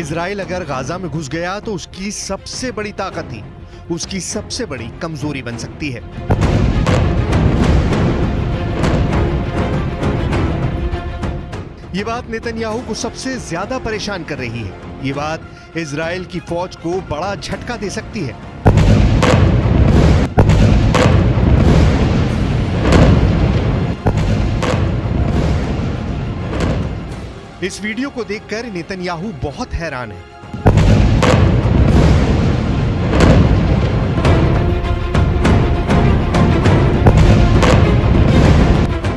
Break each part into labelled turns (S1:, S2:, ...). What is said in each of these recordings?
S1: Israel अगर Gaza में घुस गया तो उसकी सबसे बड़ी ताकत ही उसकी सबसे बड़ी कमजोरी बन सकती है। ये बात नेतन्याहू को सबसे ज्यादा परेशान कर रही है। ये बात इजराइल की फौज को बड़ा झटका दे सकती है। इस वीडियो को देखकर नेतन्याहू बहुत हैरान है।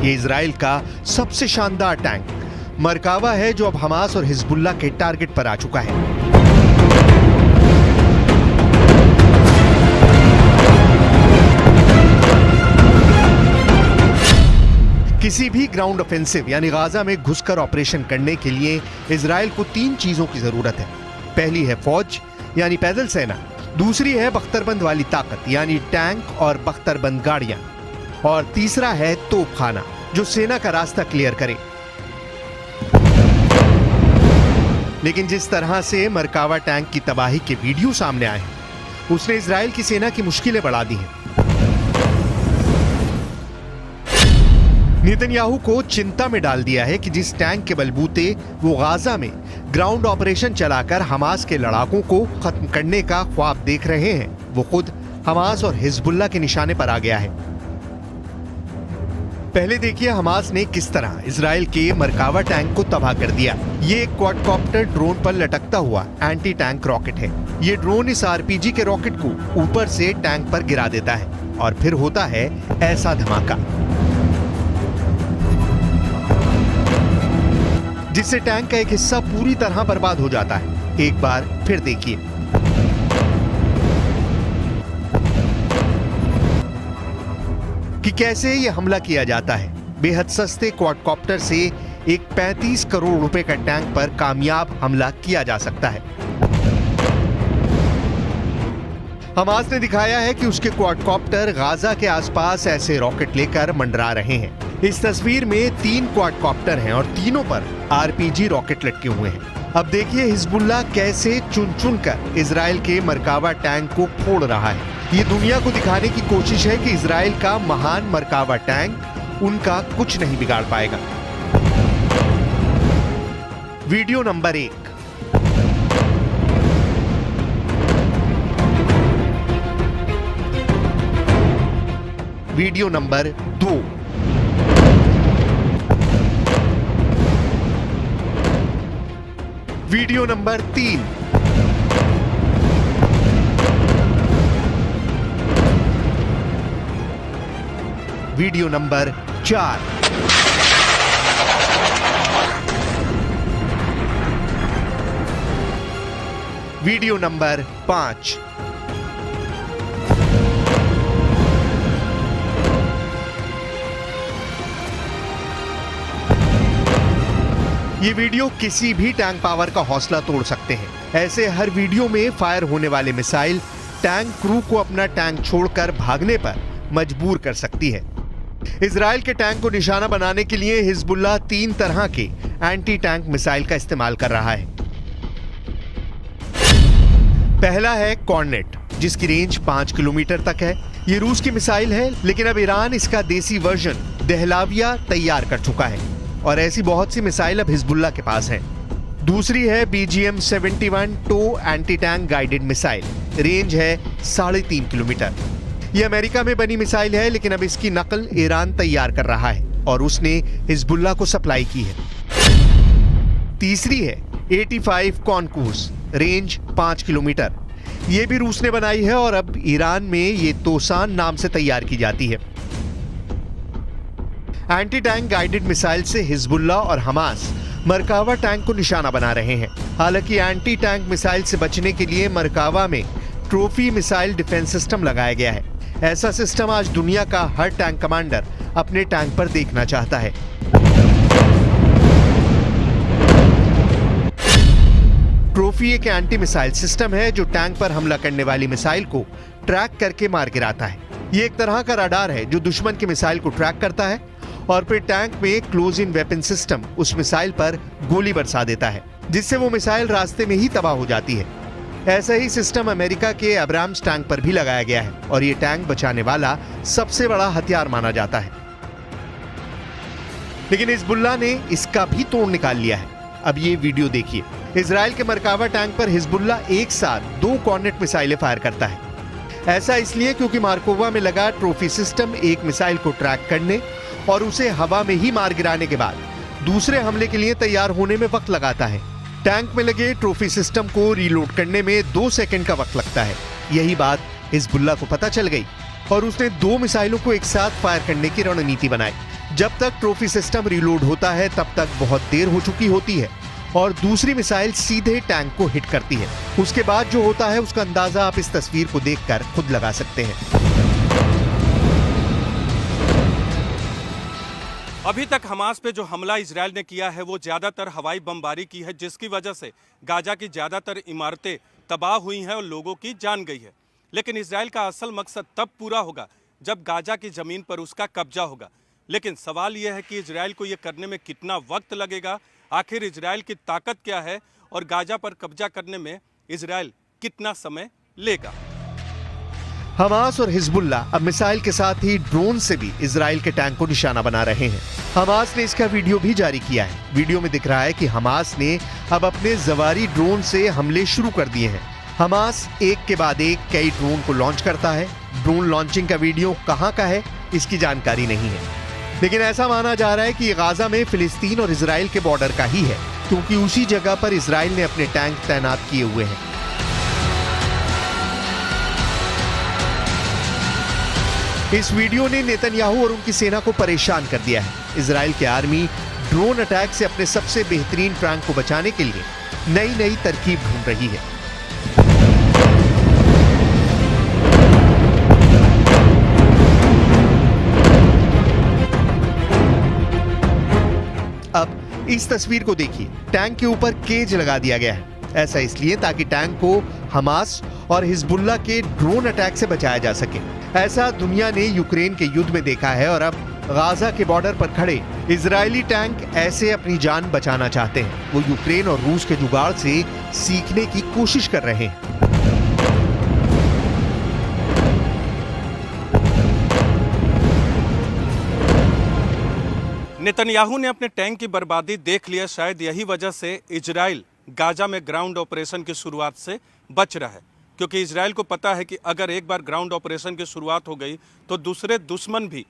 S1: ये इजराइल का सबसे शानदार टैंक मरकावा है, जो अब हमास और हिजबुल्लाह के टारगेट पर आ चुका है। किसी भी ग्राउंड ऑफेंसिव यानी गाजा में घुसकर ऑपरेशन करने के लिए इजराइल को 3 चीजों की जरूरत है। पहली है फौज यानी पैदल सेना, दूसरी है बख्तरबंद वाली ताकत यानी टैंक और बख्तरबंद गाड़ियां, और तीसरा है तोपखाना जो सेना का रास्ता क्लियर करे। लेकिन जिस तरह से मरकावा टैंक की तबाही के वीडियो सामने आए हैं, उसने इजराइल की सेना की मुश्किलें बढ़ा दी हैं। नेतन्याहू को चिंता में डाल दिया है कि जिस टैंक के बलबूते वो गाजा में ग्राउंड ऑपरेशन चलाकर हमास के लड़ाकों को खत्म करने का ख्वाब देख रहे हैं, वो खुद हमास और हिजबुल्लाह के निशाने पर आ गया है। पहले देखिए हमास ने किस तरह इजराइल के मरकावा टैंक को तबाह कर दिया। ये एक क्वाडकॉप्टर ड्रोन पर लटकता हुआ एंटी टैंक रॉकेट है। ये ड्रोन इस आरपीजी के रॉकेट को ऊपर से टैंक पर गिरा देता है और फिर होता है ऐसा धमाका जिससे टैंक का एक हिस्सा पूरी तरह बर्बाद हो जाता है। एक बार फिर देखिए। कि कैसे यह हमला किया जाता है। बेहद सस्ते क्वाडकॉप्टर से एक 35 करोड़ रुपए का टैंक पर कामयाब हमला किया जा सकता है। हमास ने दिखाया है कि उसके क्वाडकॉप्टर गाजा के आसपास ऐसे रॉकेट लेकर मंडरा रहे हैं। इस तस्वीर में 3 क्वाडकॉप्टर हैं और तीनों पर आरपीजी रॉकेट लटके हुए हैं। अब देखिए हिजबुल्लाह कैसे चुन चुन कर इजराइल के मरकावा टैंक को फोड़ रहा है। ये दुनिया को दिखाने की कोशिश है कि इजराइल का महान मरकावा टैंक उनका कुछ नहीं बिगाड़ पाएगा। Video number 1। Video number 2। Video number 3। Video number 4। Video number 5। ये वीडियो किसी भी टैंक पावर का हौसला तोड़ सकते हैं। ऐसे हर वीडियो में फायर होने वाले मिसाइल टैंक क्रू को अपना टैंक छोड़कर भागने पर मजबूर कर सकती है। इजराइल के टैंक को निशाना बनाने के लिए हिजबुल्लाह 3 तरह के एंटी टैंक मिसाइल का इस्तेमाल कर रहा है। पहला है कॉर्नेट, जिसकी रेंज 5 किलोमीटर तक है। ये रूस की मिसाइल है, लेकिन अब ईरान इसका देसी वर्जन दहलाविया तैयार कर चुका है और ऐसी बहुत सी मिसाइल अब हिजबुल्लाह के पास हैं। दूसरी है BGM-71 टो anti tank guided missile. Range है 3.5 किलोमीटर। यह अमेरिका में बनी मिसाइल है, लेकिन अब इसकी नकल ईरान तैयार कर रहा है और उसने हिजबुल्लाह को सप्लाई की है। तीसरी है 85 कॉनकूस, रेंज 5 किलोमीटर। यह भी रूस ने बनाई है और अब ईरान में ये तोसान नाम से तैयार की जाती है। एंटी टैंक गाइडेड मिसाइल से हिजबुल्लाह और हमास मरकावा टैंक को निशाना बना रहे हैं। हालांकि एंटी टैंक मिसाइल से बचने के लिए मरकावा में ट्रॉफी मिसाइल डिफेंस सिस्टम लगाया गया है। ऐसा सिस्टम आज दुनिया का हर टैंक कमांडर अपने टैंक पर देखना चाहता है। ट्रॉफी एक एंटी मिसाइल सिस्टम है जो टैंक पर हमला करने वाली मिसाइल को ट्रैक करके मार गिराता है। ये एक तरह का रडार है जो दुश्मन की मिसाइल को ट्रैक करता है और फिर टैंक में क्लोज इन वेपन सिस्टम उस मिसाइल पर गोली बरसा देता है। जिससे वो मिसाइल रास्ते में ही तबाह हो जाती है। ऐसा ही सिस्टम अमेरिका के अब्राम्स टैंक पर भी लगाया गया है और ये टैंक बचाने वाला सबसे बड़ा हथियार माना जाता है। लेकिन हिजबुल्लाह ने इसका भी तोड़ निकाल लिया है। अब ये वीडियो देखिए। इजराइल के मरकावा टैंक पर हिजबुल्लाह एक साथ 2 कॉर्नेट मिसाइलें फायर करता है। ऐसा इसलिए क्योंकि मार्कोवा में लगा ट्रॉफी सिस्टम एक मिसाइल को ट्रैक करने और उसे हवा में ही मार गिराने के बाद दूसरे हमले के लिए तैयार होने में वक्त लगाता है। टैंक में लगे ट्रॉफी सिस्टम को रीलोड करने में 2 सेकंड का वक्त लगता है। यही बात हिजबुल्लाह को पता चल गई और उसने 2 मिसाइलों को एक साथ फायर करने की रणनीति बनाई। जब तक ट्रॉफी सिस्टम रीलोड होता है तब तक बहुत देर हो चुकी होती है और दूसरी मिसाइल सीधे टैंक को हिट करती है। उसके बाद जो होता है उसका अंदाजा आप इस तस्वीर को देखकर खुद लगा सकते हैं।
S2: अभी तक हमास पे जो हमला इजराइल ने किया है वो ज्यादातर हवाई बमबारी की है, जिसकी वजह से गाजा की ज्यादातर इमारतें तबाह हुई हैं और लोगों की जान गई है। लेकिन इजराइल का असल मकसद तब पूरा होगा जब गाजा की जमीन पर उसका कब्जा होगा। लेकिन सवाल यह है कि इजराइल को यह करने में कितना वक्त लगेगा, आखिर इजराइल की ताकत क्या है और गाजा पर कब्जा करने में इजराइल कितना समय लेगा।
S1: हमास और हिजबुल्लाह अब मिसाइल के साथ ही ड्रोन से भी इजराइल के टैंक को निशाना बना रहे हैं। हमास ने इसका वीडियो भी जारी किया है। वीडियो में दिख रहा है कि हमास ने अब अपने जवारी ड्रोन से हमले शुरू कर दिए हैं। हमास एक के बाद एक कई ड्रोन को लॉन्च करता है। ड्रोन लॉन्चिंग का वीडियो कहां का है इसकी जानकारी नहीं है, लेकिन ऐसा माना जा रहा है कि गाजा में फिलिस्तीन और इजराइल के बॉर्डर का ही है, क्योंकि उसी जगह पर इजराइल ने अपने टैंक तैनात किए हुए हैं। इस वीडियो ने नेतन्याहू और उनकी सेना को परेशान कर दिया है। इजराइल की आर्मी ड्रोन अटैक से अपने सबसे बेहतरीन टैंक को बचाने के लिए नई नई तरकीब ढूंढ रही है। अब इस तस्वीर को देखिए। टैंक के ऊपर केज लगा दिया गया है। ऐसा इसलिए ताकि टैंक को हमास और हिजबुल्लाह के ड्रोन अटैक से बचाया जा सके। ऐसा दुनिया ने यूक्रेन के युद्ध में देखा है और अब गाजा के बॉर्डर पर खड़े इजरायली टैंक ऐसे अपनी जान बचाना चाहते हैं। वो यूक्रेन और रूस के जुगाड़ से सीखने की कोशिश कर रहे हैं।
S2: नेतन्याहू ने अपने टैंक की बर्बादी देख लिया। शायद यही वजह से इजराइल गाजा में ग्राउंड ऑपरेशन की शुरुआत से बच रहा है, क्योंकि इजराइल को पता है कि अगर एक बार ग्राउंड ऑपरेशन की शुरुआत हो गई तो दूसरे दुश्मन भी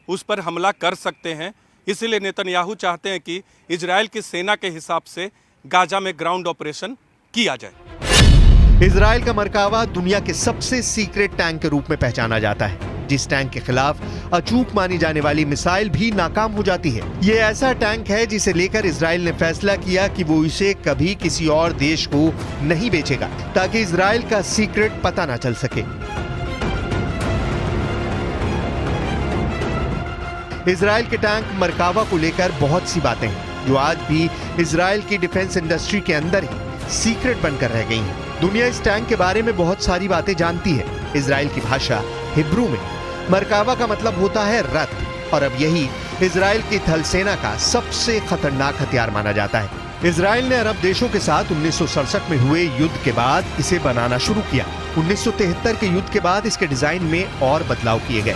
S2: उस पर हमला कर सकते हैं। इसीलिए नेतन्याहू चाहते हैं कि इजराइल की सेना के हिसाब से गाजा में ग्राउंड ऑपरेशन किया जाए।
S1: इजराइल का मरकावा दुनिया के सबसे सीक्रेट टैंक के रूप में पहचाना जाता है। जिस टैंक के खिलाफ अचूक मानी जाने वाली मिसाइल भी नाकाम हो जाती है। ये ऐसा टैंक है जिसे लेकर इजराइल ने फैसला किया कि वो इसे कभी किसी और देश को नहीं बेचेगा, ताकि इजराइल का सीक्रेट पता ना चल सके। इजराइल के टैंक मरकावा को लेकर बहुत सी बातें हैं जो आज भी इजराइल की डिफेंस इंडस्ट्री के अंदर ही सीक्रेट बनकर रह गई हैं। दुनिया इस टैंक के बारे में बहुत सारी बातें जानती है। इजराइल की भाषा हिब्रू में मरकावा का मतलब होता है रथ, और अब यही इजराइल की थल सेना का सबसे खतरनाक हथियार माना जाता है। इजराइल ने अरब देशों के साथ 1967 में हुए युद्ध के बाद इसे बनाना शुरू किया। 1973 के युद्ध के बाद इसके डिजाइन में और बदलाव किए गए।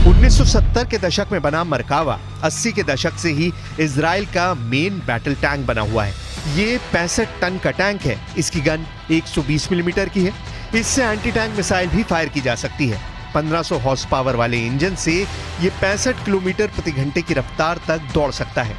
S1: 1970 के दशक में बना मरकावा 80 के दशक से ही इजराइल का मेन बैटल टैंक बना हुआ है। ये 65 टन का टैंक है। इसकी गन 120 मिलीमीटर की है। इससे एंटी टैंक मिसाइल भी फायर की जा सकती है। 1500 हॉर्स पावर वाले इंजन से ये 65 किलोमीटर प्रति घंटे की रफ्तार तक दौड़ सकता है।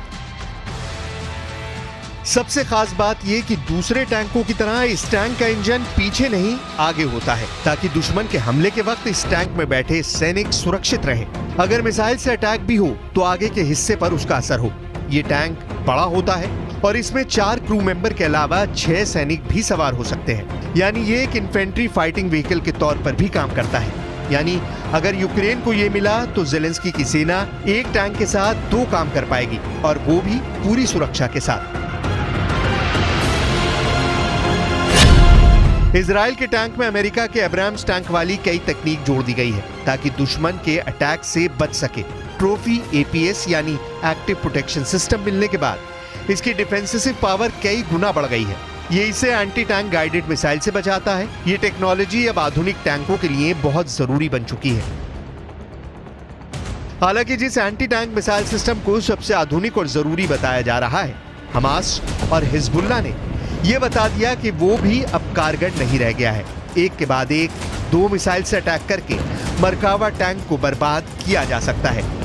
S1: सबसे खास बात यह कि दूसरे टैंकों की तरह इस टैंक का इंजन पीछे नहीं आगे होता है, ताकि दुश्मन के हमले के वक्त इस टैंक में बैठे सैनिक सुरक्षित रहें। अगर मिसाइल से अटैक भी हो तो आगे के हिस्से पर उसका असर हो। ये टैंक बड़ा होता है और इसमें 4 क्रू मेंबर के अलावा 6 सैनिक भी सवार हो सकते हैं। यानी ये एक इन्फेंट्री फाइटिंग व्हीकल के तौर पर भी काम करता है। यानी अगर यूक्रेन को ये मिला तो जेलेंस्की की सेना एक टैंक के साथ 2 काम कर पाएगी, और वो भी पूरी सुरक्षा के साथ। इजराइल के टैंक में अमेरिका के अब्राम्स टैंक वाली कई तकनीक जोड़ दी गई है ताकि दुश्मन के अटैक से बच सके। ट्रॉफी एपीएस यानी एक्टिव प्रोटेक्शन सिस्टम मिलने के बाद इसकी डिफेंसिव पावर कई गुना बढ़ गई है। ये इसे एंटी टैंक गाइडेड मिसाइल से बचाता है। ये टेक्नोलॉजी अब आधुनिक टैंकों के लिए बहुत जरूरी बन चुकी है। हालांकि जिस एंटी टैंक मिसाइल सिस्टम को सबसे आधुनिक और जरूरी बताया जा रहा है, हमास और हिजबुल्लाह ने यह बता दिया कि वो भी अब कारगर नहीं रह गया है। एक के बाद एक 2 मिसाइल से अटैक करके मरकावा टैंक को बर्बाद किया जा सकता है।